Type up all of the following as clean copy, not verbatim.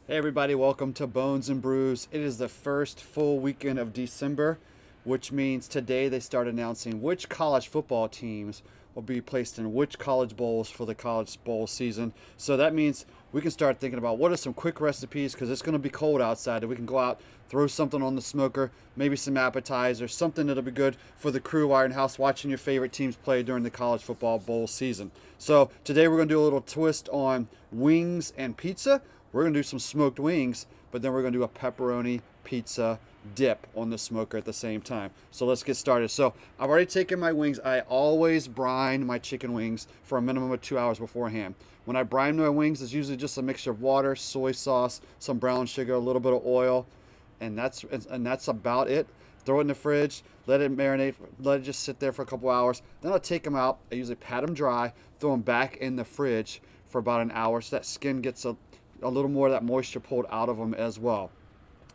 Hey everybody, welcome to Bones and Brews. It is the first full weekend of December, which means today they start announcing which college football teams will be placed in which college bowls for the college bowl season. So that means we can start thinking about what are some quick recipes because it's going to be cold outside and we can go out, throw something on the smoker, maybe some appetizers, something that'll be good for the crew iron house watching your favorite teams play during the college football bowl season. So today we're going to do a little twist on wings and pizza. We're going to do some smoked wings, but then we're going to do a pepperoni pizza dip on the smoker at the same time. So let's get started. So I've already taken my wings. I always brine my chicken wings for a minimum of 2 hours beforehand. When I brine my wings, it's usually just a mixture of water, soy sauce, some brown sugar, a little bit of oil, and that's about it. Throw it in the fridge, let it marinate, let it just sit there for a couple hours. Then I'll take them out. I usually pat them dry, throw them back in the fridge for about an hour so that skin gets a little more of that moisture pulled out of them as well.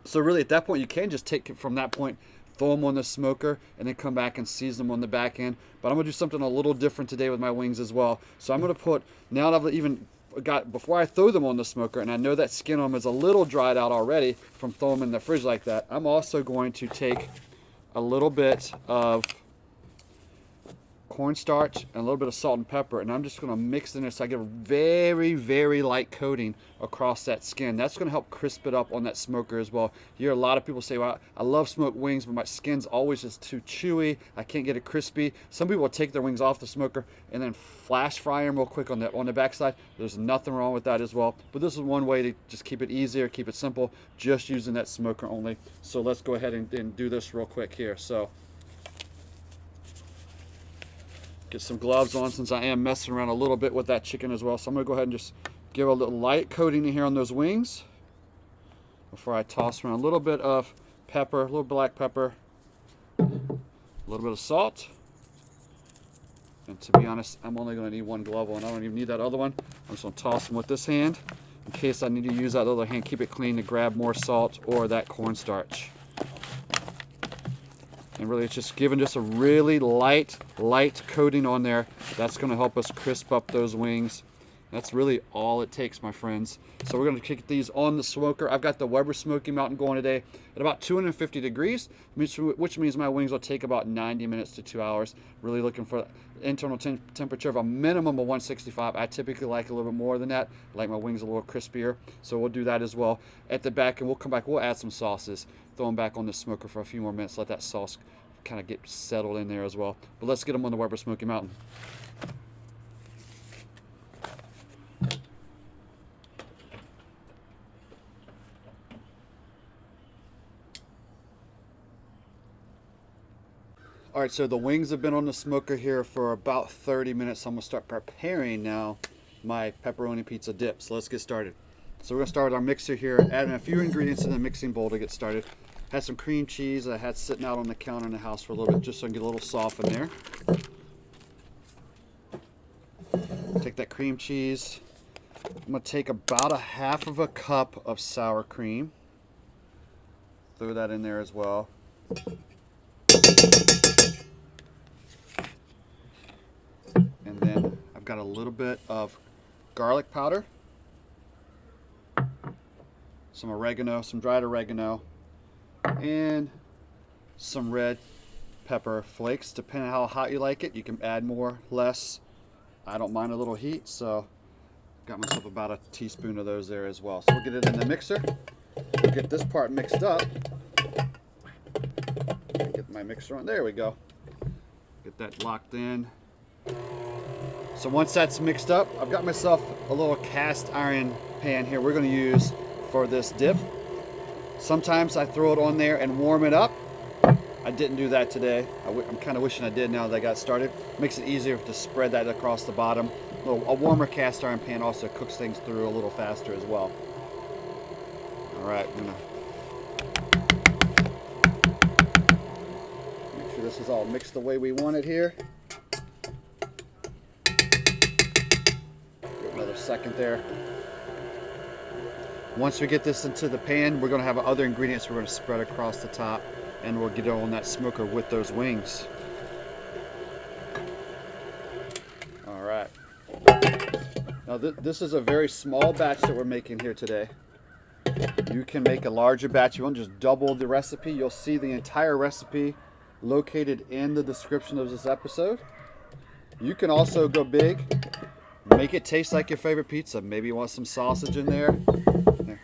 So really at that point you can just take it from that point, throw them on the smoker, and then come back and season them on the back end. But I'm going to do something a little different today with my wings as well. So I'm going to put, now that I've even got, before I throw them on the smoker, and I know that skin on them is a little dried out already from throwing them in the fridge like that, I'm also going to take a little bit of cornstarch and a little bit of salt and pepper, and I'm just going to mix in there so I get a very light coating across that skin. That's going to help crisp it up on that smoker as well. You hear a lot of people say, well, I love smoked wings, but my skin's always just too chewy, I can't get it crispy. Some people will take their wings off the smoker and then flash fry them real quick on the backside. There's nothing wrong with that as well, but this is one way to just keep it easier, keep it simple, just using that smoker only. So let's go ahead and do this real quick here. So get some gloves on since I am messing around a little bit with that chicken as well. So I'm going to go ahead and just give a little light coating in here on those wings before I toss around a little bit of pepper, a little black pepper, a little bit of salt. And to be honest, I'm only going to need one glove on. I don't even need that other one. I'm just going to toss them with this hand in case I need to use that other hand. Keep it clean to grab more salt or that cornstarch. And really it's just giving just a really light coating on there. That's going to help us crisp up those wings. That's really all it takes, my friends. So we're going to kick these on the smoker. I've got the Weber Smoky Mountain going today at about 250 degrees, which means my wings will take about 90 minutes to 2 hours. Really looking for internal temperature of a minimum of 165. I typically like a little bit more than that. I like my wings a little crispier, so we'll do that as well. At the back, and we'll come back, we'll add some sauces, throw them back on the smoker for a few more minutes, let that sauce kind of get settled in there as well. But let's get them on the Weber Smoky Mountain. All right, so the wings have been on the smoker here for about 30 minutes. So I'm gonna start preparing now my pepperoni pizza dip. So let's get started. So we're gonna start with our mixer here, adding a few ingredients in the mixing bowl to get started. Had some cream cheese that I had sitting out on the counter in the house for a little bit, just so I can get a little soft in there. Take that cream cheese. I'm gonna take about a half of a cup of sour cream. Throw that in there as well. And then I've got a little bit of garlic powder, some oregano, some dried oregano, and some red pepper flakes. Depending on how hot you like it, you can add more, less. I don't mind a little heat, so got myself about a teaspoon of those there as well. So we'll get it in the mixer. We'll get this part mixed up. Get my mixer on. There we go. Get that locked in. So once that's mixed up, I've got myself a little cast iron pan here we're going to use for this dip. Sometimes I throw it on there and warm it up. I didn't do that today. I'm kind of wishing I did now that I got started. Makes it easier to spread that across the bottom. A warmer cast iron pan also cooks things through a little faster as well. All right, I'm gonna make sure this is all mixed the way we want it here. Give another second there. Once we get this into the pan, we're going to have other ingredients we're going to spread across the top, and we'll get it on that smoker with those wings. All right. Now this is a very small batch that we're making here today. You can make a larger batch. You won't just double the recipe. You'll see the entire recipe located in the description of this episode. You can also go big, make it taste like your favorite pizza. Maybe you want some sausage in there.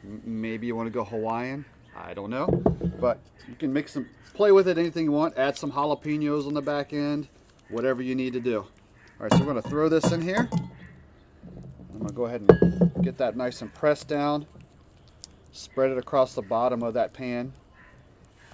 Maybe you want to go Hawaiian. I don't know. But you can mix some, play with it anything you want. Add some jalapenos on the back end. Whatever you need to do. All right, so we're going to throw this in here. I'm going to go ahead and get that nice and pressed down. Spread it across the bottom of that pan.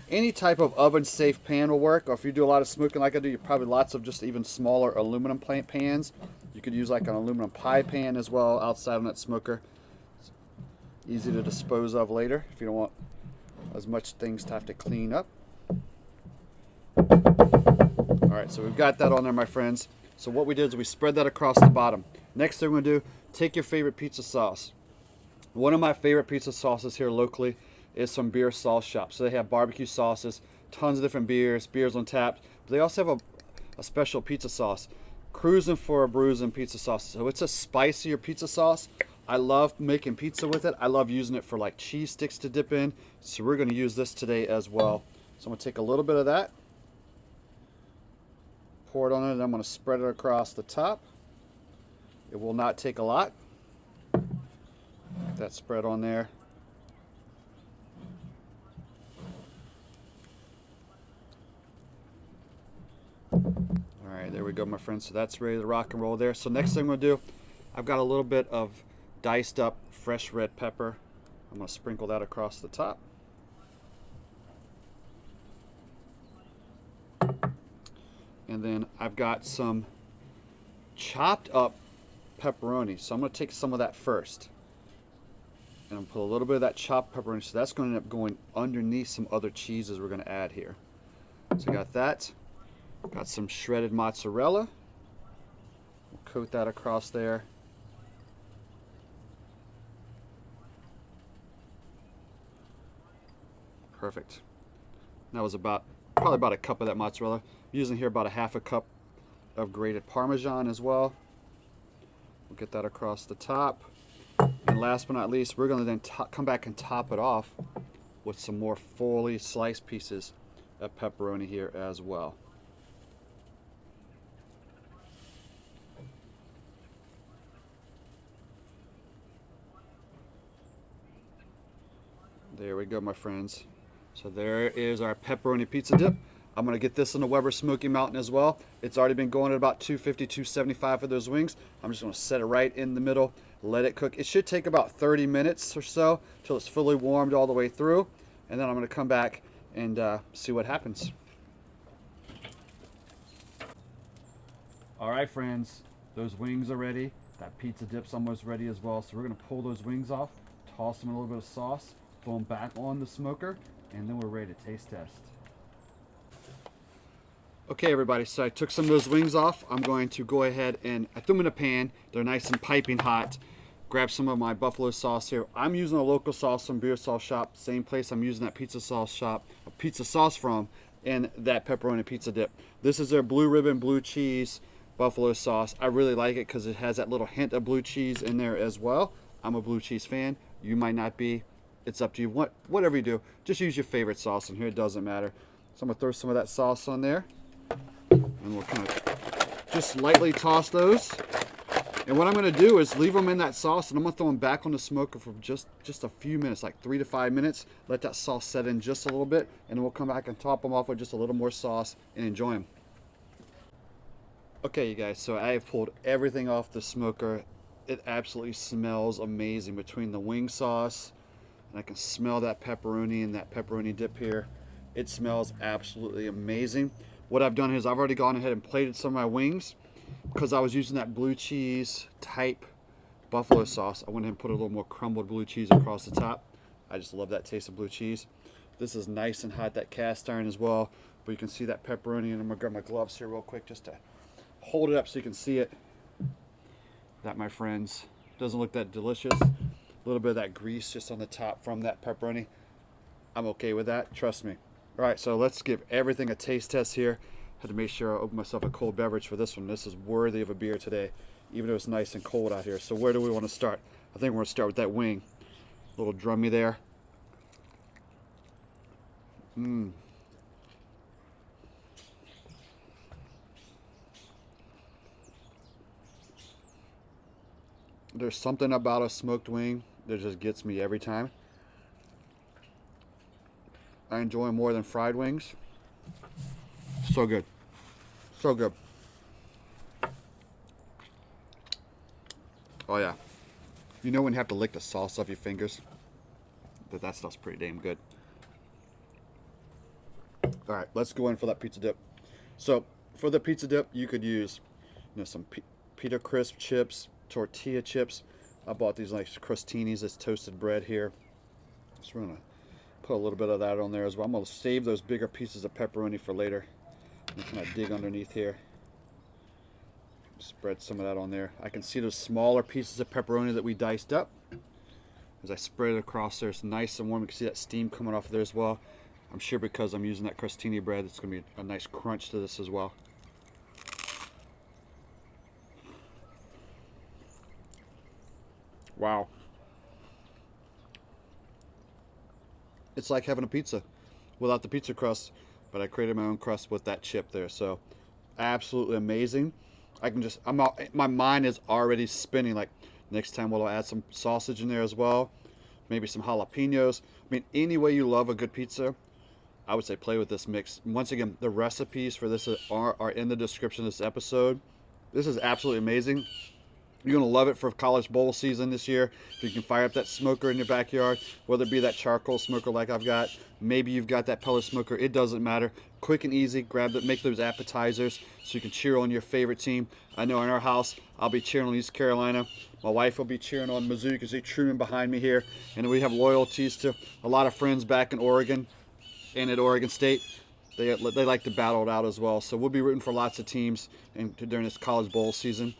Any type of oven-safe pan will work, or if you do a lot of smoking like I do, you probably lots of just even smaller aluminum pans. You could use like an aluminum pie pan as well outside on that smoker. It's easy to dispose of later if you don't want as much things to have to clean up. All right, so we've got that on there, my friends. So what we did is we spread that across the bottom. Next thing we're going to do, take your favorite pizza sauce. One of my favorite pizza sauces here locally is from beer sauce shops. So they have barbecue sauces, tons of different beers on tap. But they also have a special pizza sauce, Cruising for a Bruising pizza sauce. So it's a spicier pizza sauce. I love making pizza with it. I love using it for like cheese sticks to dip in. So we're going to use this today as well. So I'm going to take a little bit of that, pour it on it, and I'm going to spread it across the top. It will not take a lot. Get that spread on there. All right, there we go, my friends. So that's ready to rock and roll there. So next thing I'm going to do, I've got a little bit of diced up fresh red pepper. I'm going to sprinkle that across the top. And then I've got some chopped up pepperoni. So I'm going to take some of that first. And I'm going to put a little bit of that chopped pepperoni. So that's going to end up going underneath some other cheeses we're going to add here. So I got that. Got some shredded mozzarella. We'll coat that across there. Perfect. That was probably about a cup of that mozzarella. I'm using here about a half a cup of grated Parmesan as well. We'll get that across the top. And last but not least, we're going to then come back and top it off with some more fully sliced pieces of pepperoni here as well. There we go, my friends. So there is our pepperoni pizza dip. I'm going to get this in the Weber Smoky Mountain as well. It's already been going at about 250, 275 for those wings. I'm just going to set it right in the middle, let it cook. It should take about 30 minutes or so till it's fully warmed all the way through. And then I'm going to come back and see what happens. All right, friends, those wings are ready. That pizza dip's almost ready as well. So we're going to pull those wings off, toss them in a little bit of sauce, throw them back on the smoker, and then we're ready to taste test. Okay, everybody, so I took some of those wings off. I'm going to go ahead and I threw them in a pan. They're nice and piping hot. Grab some of my buffalo sauce here. I'm using a local sauce from Beer Sauce Shop, same place I'm using that pizza sauce from, and that pepperoni pizza dip. This is their blue ribbon blue cheese buffalo sauce. I really like it because it has that little hint of blue cheese in there as well. I'm a blue cheese fan. You might not be. It's up to you. Whatever you do, just use your favorite sauce in here. It doesn't matter. So I'm going to throw some of that sauce on there. And we'll kind of just lightly toss those. And what I'm going to do is leave them in that sauce, and I'm going to throw them back on the smoker for just a few minutes, like 3 to 5 minutes. Let that sauce set in just a little bit, and then we'll come back and top them off with just a little more sauce and enjoy them. Okay, you guys, so I have pulled everything off the smoker. It absolutely smells amazing between the wing sauce, and I can smell that pepperoni and that pepperoni dip here. It smells absolutely amazing. What I've done is I've already gone ahead and plated some of my wings because I was using that blue cheese type buffalo sauce. I went ahead and put a little more crumbled blue cheese across the top. I just love that taste of blue cheese. This is nice and hot, that cast iron as well. But you can see that pepperoni, and I'm gonna grab my gloves here real quick just to hold it up so you can see it. That, my friends, doesn't look that delicious. A little bit of that grease just on the top from that pepperoni. I'm okay with that, trust me. All right, so let's give everything a taste test here. Had to make sure I open myself a cold beverage for this one. This is worthy of a beer today, even though it's nice and cold out here. So where do we want to start? I think we're going to start with that wing. Little drummy there. There's something about a smoked wing that just gets me every time. I enjoy them more than fried wings. So good. So good. Oh yeah. You know when you have to lick the sauce off your fingers? That stuff's pretty damn good. All right, let's go in for that pizza dip. So for the pizza dip, you could use, some pita crisp chips, tortilla chips. I bought these nice crostinis, this toasted bread here. Just gonna put a little bit of that on there as well. I'm gonna save those bigger pieces of pepperoni for later. And kind of dig underneath here. Spread some of that on there. I can see those smaller pieces of pepperoni that we diced up. As I spread it across there, it's nice and warm. You can see that steam coming off of there as well. I'm sure because I'm using that crostini bread, it's going to be a nice crunch to this as well. Wow. It's like having a pizza without the pizza crust, but I created my own crust with that chip there. So absolutely amazing. My mind is already spinning. Like, next time we'll add some sausage in there as well. Maybe some jalapenos. I mean, any way you love a good pizza, I would say play with this mix. Once again, the recipes for this are in the description of this episode. This is absolutely amazing. You're going to love it for college bowl season this year. If you can fire up that smoker in your backyard, whether it be that charcoal smoker like I've got, maybe you've got that pellet smoker, it doesn't matter. Quick and easy, grab it, make those appetizers so you can cheer on your favorite team. I know in our house, I'll be cheering on East Carolina. My wife will be cheering on Mizzou. You can see Truman behind me here. And we have loyalties to a lot of friends back in Oregon and at Oregon State. They like to battle it out as well. So we'll be rooting for lots of teams during this college bowl season.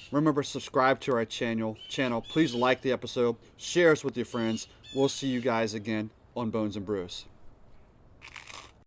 Remember, subscribe to our channel. Please like the episode. Share us with your friends. We'll see you guys again on Bones and Brews.